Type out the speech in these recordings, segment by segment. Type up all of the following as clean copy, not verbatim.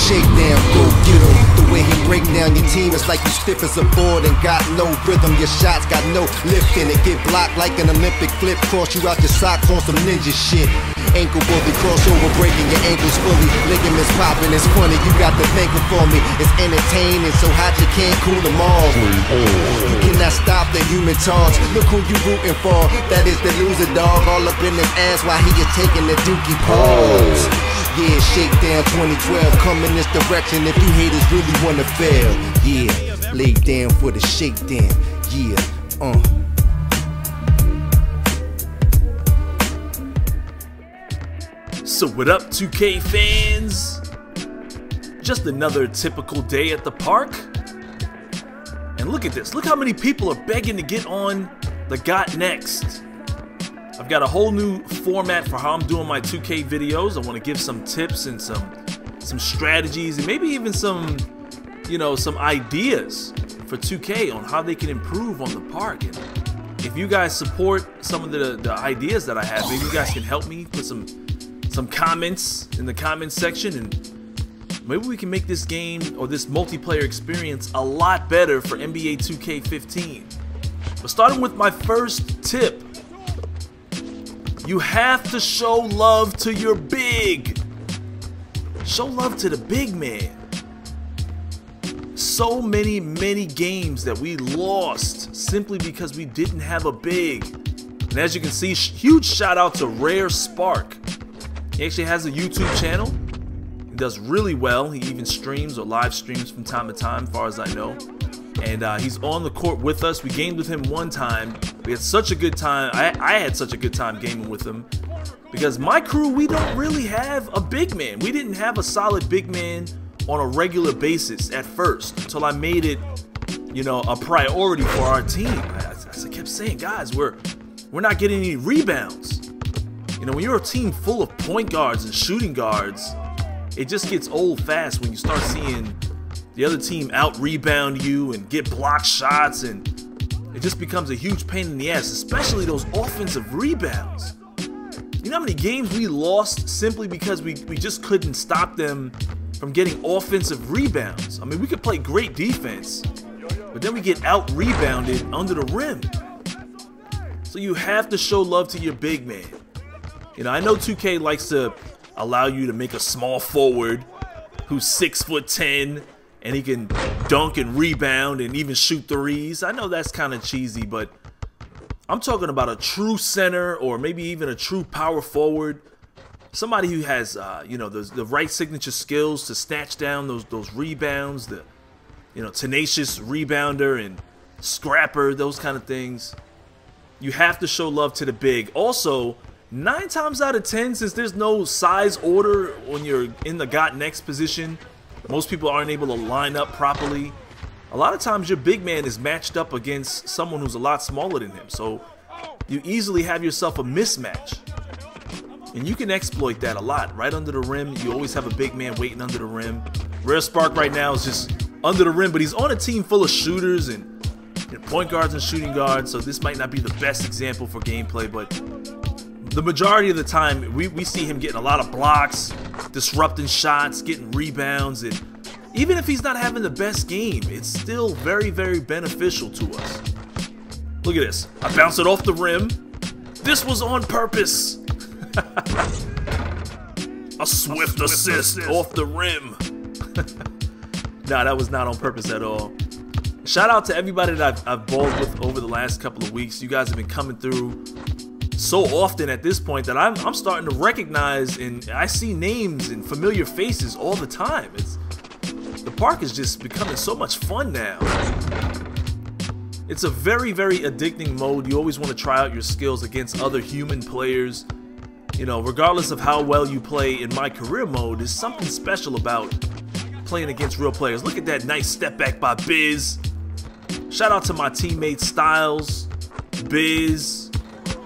shakedown, go get 'em. The way he break down your team, it's like you stiff as a board and got no rhythm. Your shots got no lift in it. Get blocked like an Olympic flip. Cross you out your socks on some ninja shit. Ankle bully, crossover breaking your ankles fully. Ligaments popping, it's funny, you got to thank him for me. It's entertaining, so hot you can't cool them all. You cannot stop the human torch. Look who you rooting for, that is the loser dog. All up in his ass while he is taking the dookie pause. Yeah, shakedown 2012, come in this direction if you haters really wanna fail. Yeah, lay down for the shakedown. Yeah, So what up, 2K fans? Just another typical day at the park. And look at this, look how many people are begging to get on the Got Next. I've got a whole new format for how I'm doing my 2K videos. I want to give some tips and some strategies and maybe even some, some ideas for 2K on how they can improve on the park. And if you guys support some of the ideas that I have, maybe you guys can help me put some comments in the comments section, and maybe we can make this game or this multiplayer experience a lot better for NBA 2K15. But starting with my first tip, you have to show love to your big. Show love to the big man. So many games that we lost simply because we didn't have a big. And as you can see, huge shout out to Rare Spark. He actually has a YouTube channel. He does really well. He even streams or live streams from time to time, as far as I know. And he's on the court with us. We gamed with him one time. We had such a good time. I had such a good time gaming with him. Because my crew, we don't really have a big man. We didn't have a solid big man on a regular basis at first. Until I made it, a priority for our team. As I kept saying, guys, we're not getting any rebounds. When you're a team full of point guards and shooting guards, it just gets old fast when you start seeing the other team out-rebound you and get blocked shots, and it just becomes a huge pain in the ass, especially those offensive rebounds. You know how many games we lost simply because we just couldn't stop them from getting offensive rebounds? I mean, we could play great defense, but then we get out-rebounded under the rim. So you have to show love to your big man. I know 2K likes to allow you to make a small forward who's 6'10" and he can dunk and rebound and even shoot threes. I know that's kind of cheesy, but I'm talking about a true center or maybe even a true power forward. Somebody who has, the right signature skills to snatch down those rebounds, the, tenacious rebounder and scrapper, those kind of things. You have to show love to the big. Also, 9 times out of 10, since there's no size order when you're in the Got Next position, most people aren't able to line up properly. A lot of times your big man is matched up against someone who's a lot smaller than him, so you easily have yourself a mismatch. And you can exploit that a lot. Right under the rim, you always have a big man waiting under the rim. Rare Spark right now is just under the rim, but he's on a team full of shooters and point guards and shooting guards, so this might not be the best example for gameplay, but the majority of the time, we see him getting a lot of blocks, disrupting shots, getting rebounds, and even if he's not having the best game, it's still very beneficial to us. Look at this. I bounced it off the rim. This was on purpose. A swift assist off the rim. Nah, that was not on purpose at all. Shout out to everybody that I've balled with over the last couple of weeks. You guys have been coming through so often at this point that I'm starting to recognize, and I see names and familiar faces all the time. The park is just becoming so much fun now. It's a very addicting mode. You always want to try out your skills against other human players. Regardless of how well you play in my career mode, there's something special about playing against real players. Look at that nice step back by Biz. Shout out to my teammates Styles, Biz,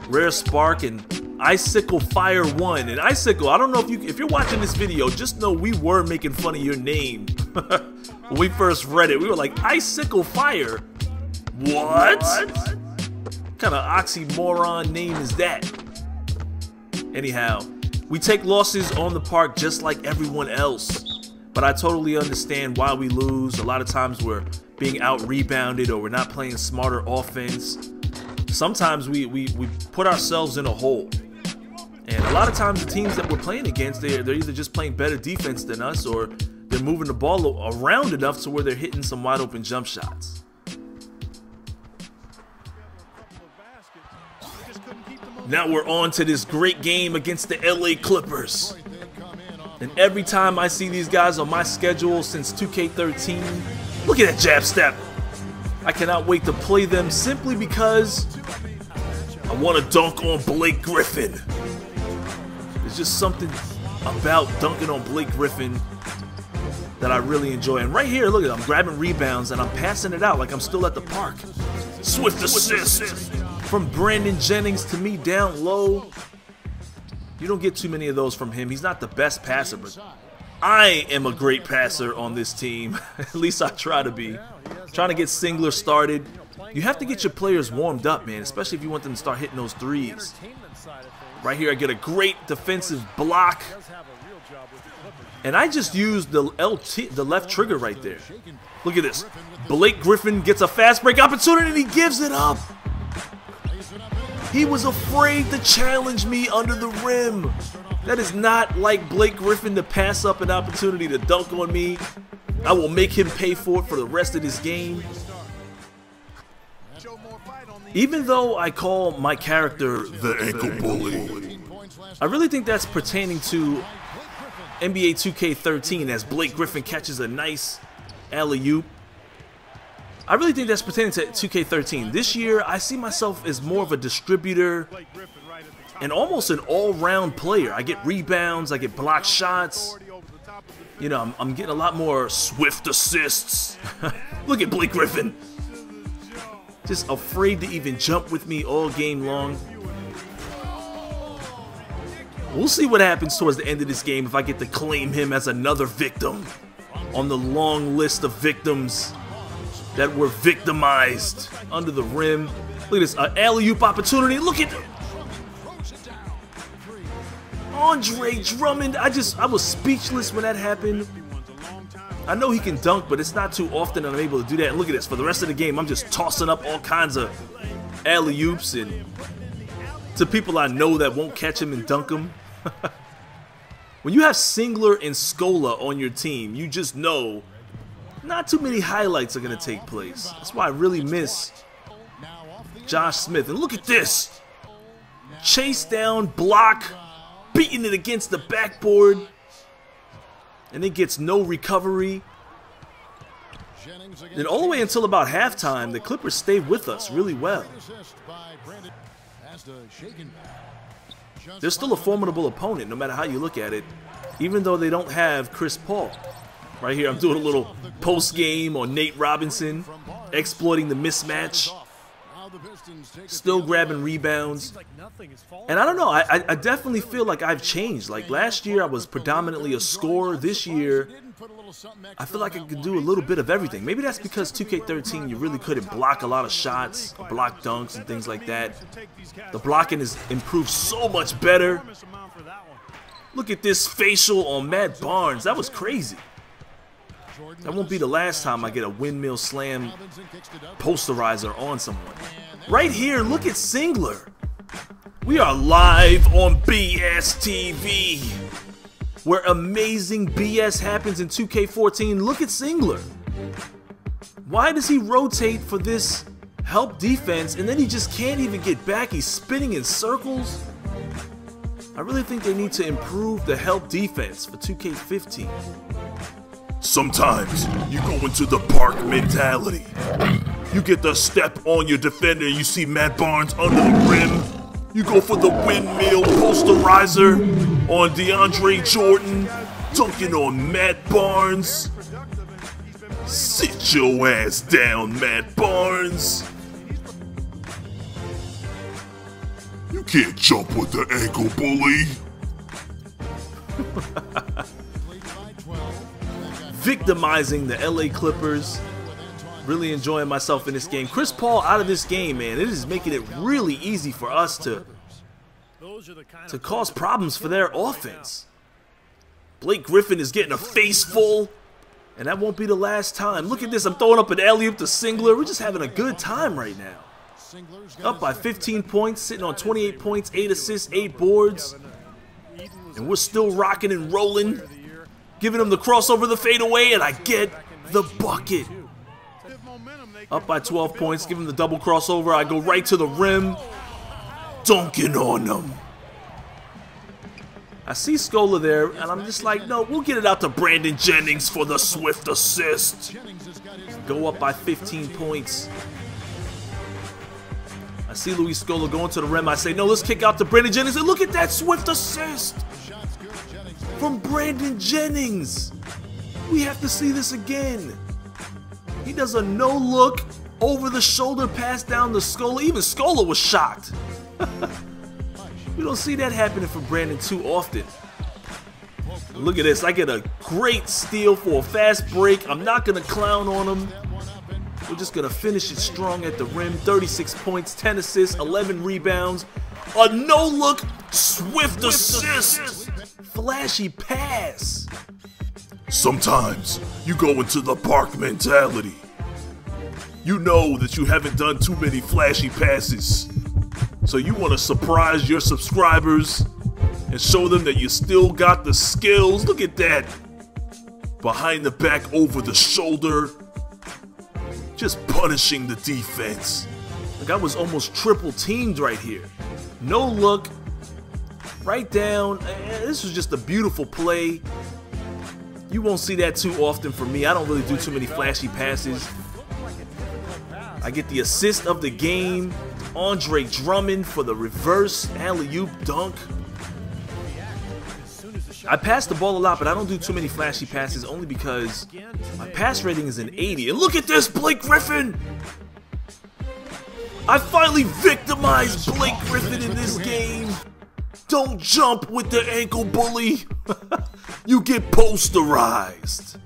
Rare Spark, and Icicle Fire 1. And Icicle, I don't know if you're watching this video, just know we were making fun of your name. When we first read it, we were like, Icicle Fire? What kind of oxymoron name is that? Anyhow, we take losses on the park just like everyone else. but I totally understand why we lose. A lot of times we're being out-rebounded or we're not playing smarter offense. Sometimes we put ourselves in a hole. And a lot of times the teams that we're playing against, they're either just playing better defense than us, or they're moving the ball around enough to where they're hitting some wide open jump shots. Now we're on to this great game against the LA Clippers. And every time I see these guys on my schedule since 2K13, look at that jab step. I cannot wait to play them simply because I want to dunk on Blake Griffin. There's just something about dunking on Blake Griffin that I really enjoy. And right here, look at it, I'm grabbing rebounds and I'm passing it out like I'm still at the park. Swift assist from Brandon Jennings to me down low. You don't get too many of those from him. He's not the best passer, but I am a great passer on this team. At least I try to be. Trying to get Singler started. You have to get your players warmed up, man, especially if you want them to start hitting those threes. Right here, I get a great defensive block. And I just used the left trigger right there. Look at this. Blake Griffin gets a fast break opportunity and he gives it up. He was afraid to challenge me under the rim. That is not like Blake Griffin to pass up an opportunity to dunk on me. I will make him pay for it for the rest of this game. Even though I call my character the ankle bully, I really think that's pertaining to NBA 2K13 as Blake Griffin catches a nice alley-oop. I really think that's pertaining to 2K13. This year, I see myself as more of a distributor and almost an all-round player. I get rebounds, I get block shots. You know, I'm getting a lot more swift assists. Look at Blake Griffin. Just afraid to even jump with me all game long. We'll see what happens towards the end of this game if I get to claim him as another victim on the long list of victims that were victimized under the rim. Look at this, alley-oop opportunity. Look at Andre Drummond. I was speechless when that happened. I know he can dunk, but it's not too often I'm able to do that. And look at this, for the rest of the game, I'm just tossing up all kinds of alley-oops and to people I know that won't catch him and dunk him. When you have Singler and Scola on your team, you just know not too many highlights are going to take place. That's why I really miss Josh Smith. And look at this. Chase down, block, beating it against the backboard. And it gets no recovery. And all the way until about halftime, the Clippers stayed with us really well. They're still a formidable opponent, no matter how you look at it, even though they don't have Chris Paul. Right here, I'm doing a little post-game on Nate Robinson, exploiting the mismatch, still grabbing rebounds. And I don't know, I definitely feel like I've changed. Like last year, I was predominantly a scorer. This year, I feel like I could do a little bit of everything. Maybe that's because 2K13, you really couldn't block a lot of shots, block dunks and things like that. The blocking has improved so much better. Look at this facial on Matt Barnes. That was crazy. That won't be the last time I get a windmill slam posterizer on someone. Right here, look at Singler. We are live on BSTV, where amazing BS happens in 2K14. Look at Singler. Why does he rotate for this help defense and then he just can't even get back? He's spinning in circles. I really think they need to improve the help defense for 2K15. Sometimes you go into the park mentality. You get the step on your defender, you see Matt Barnes under the rim. You go for the windmill posterizer on DeAndre Jordan, dunking on Matt Barnes. Sit your ass down, Matt Barnes. You can't jump with the ankle bully. Victimizing the LA Clippers. Really enjoying myself in this game. Chris Paul out of this game, man. It is making it really easy for us to cause problems for their offense. Blake Griffin is getting a face full. And that won't be the last time. Look at this. I'm throwing up an alley-oop to Singler. We're just having a good time right now. Up by 15 points, sitting on 28 points, 8 assists, 8 boards. And we're still rocking and rolling. Giving him the crossover, the fadeaway, and I get the bucket. Up by 12 points, give him the double crossover. I go right to the rim. Dunking on them. I see Scola there, and I'm just like, no, we'll get it out to Brandon Jennings for the swift assist. Go up by 15 points. I see Luis Scola going to the rim. I say, no, let's kick out to Brandon Jennings, and look at that swift assist from Brandon Jennings. We have to see this again. He does a no-look, over-the-shoulder pass down to Scola. Even Scola was shocked. We don't see that happening for Brandon too often. Look at this. I get a great steal for a fast break. I'm not going to clown on him. We're just going to finish it strong at the rim. 36 points, 10 assists, 11 rebounds. A no-look, swift assist. Flashy pass. Sometimes you go into the park mentality. You know that you haven't done too many flashy passes. So you want to surprise your subscribers and show them that you still got the skills. Look at that. Behind the back, over the shoulder. Just punishing the defense. Like I was almost triple teamed right here. No look. Right down. This was just a beautiful play. You won't see that too often from me. I don't really do too many flashy passes. I get the assist of the game. Andre Drummond for the reverse alley-oop dunk. I pass the ball a lot, but I don't do too many flashy passes only because my pass rating is an 80. And look at this, Blake Griffin! I finally victimized Blake Griffin in this game. Don't jump with the ankle bully. You get posterized.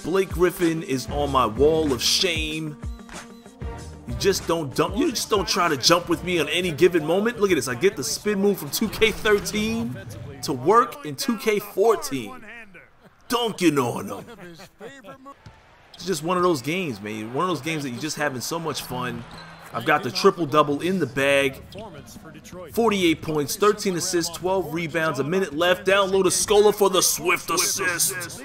Blake Griffin is on my wall of shame. You just don't try to jump with me on any given moment. Look at this. I get the spin move from 2K13 to work in 2K14. Dunking on them. It's just one of those games, man. One of those games that you're just having so much fun. I've got the triple-double in the bag. 48 points, 13 assists, 12 rebounds, a minute left. Down low to Scola for the swift assist.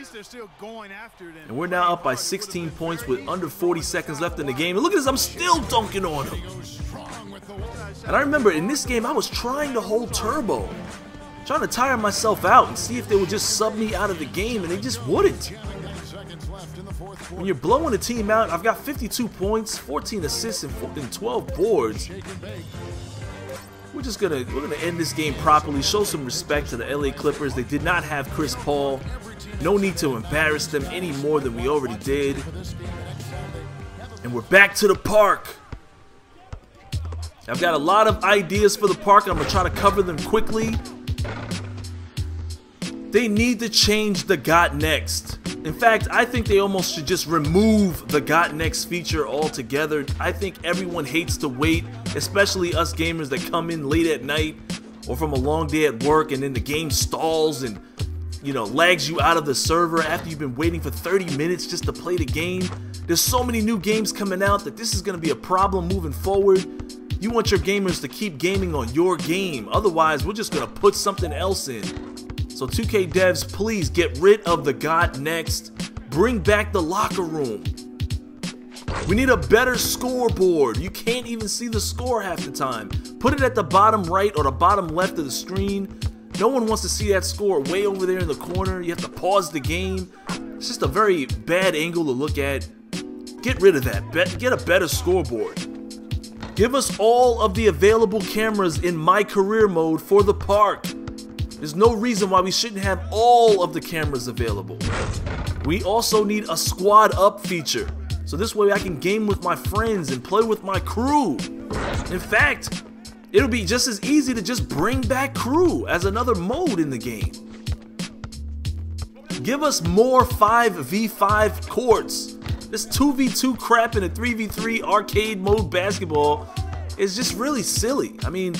And we're now up by 16 points with under 40 seconds left in the game. And look at this, I'm still dunking on him. And I remember in this game, I was trying to hold turbo. Trying to tire myself out and see if they would just sub me out of the game, and they just wouldn't. When you're blowing a team out, I've got 52 points, 14 assists, and 12 boards. We're gonna end this game properly, show some respect to the LA Clippers. They did not have Chris Paul. No need to embarrass them any more than we already did. And we're back to the park. I've got a lot of ideas for the park. I'm gonna try to cover them quickly. They need to change the Got Next. In fact, I think they almost should just remove the Got Next feature altogether. I think everyone hates to wait, especially us gamers that come in late at night or from a long day at work, and then the game stalls and, you know, lags you out of the server after you've been waiting for 30 minutes just to play the game. There's so many new games coming out that this is going to be a problem moving forward. You want your gamers to keep gaming on your game. Otherwise, we're just going to put something else in. So 2K devs, please get rid of the Got Next. Bring back the locker room. We need a better scoreboard. You can't even see the score half the time. Put it at the bottom right or the bottom left of the screen. No one wants to see that score way over there in the corner. You have to pause the game. It's just a very bad angle to look at. Get rid of that. Get a better scoreboard. Give us all of the available cameras in MyCareer mode for the park. There's no reason why we shouldn't have all of the cameras available. We also need a squad up feature, so this way I can game with my friends and play with my crew. In fact, it'll be just as easy to just bring back crew as another mode in the game. Give us more 5v5 courts. This 2v2 crap in a 3v3 arcade mode basketball is just really silly. I mean,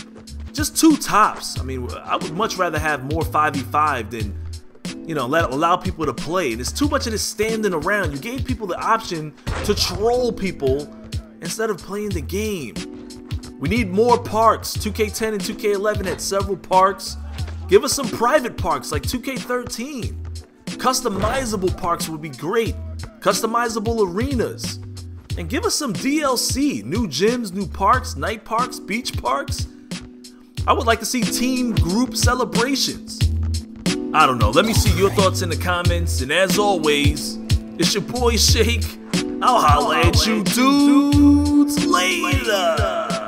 just 2 tops. I mean, I would much rather have more 5v5 than, you know, allow people to play. There's too much of this standing around. You gave people the option to troll people instead of playing the game. We need more parks. 2K10 and 2K11 had several parks. Give us some private parks like 2K13. Customizable parks would be great. Customizable arenas. And give us some DLC. New gyms, new parks, night parks, beach parks. I would like to see team group celebrations. I don't know. Let me see your thoughts in the comments. And as always, it's your boy Shake. I'll holla at you dudes later.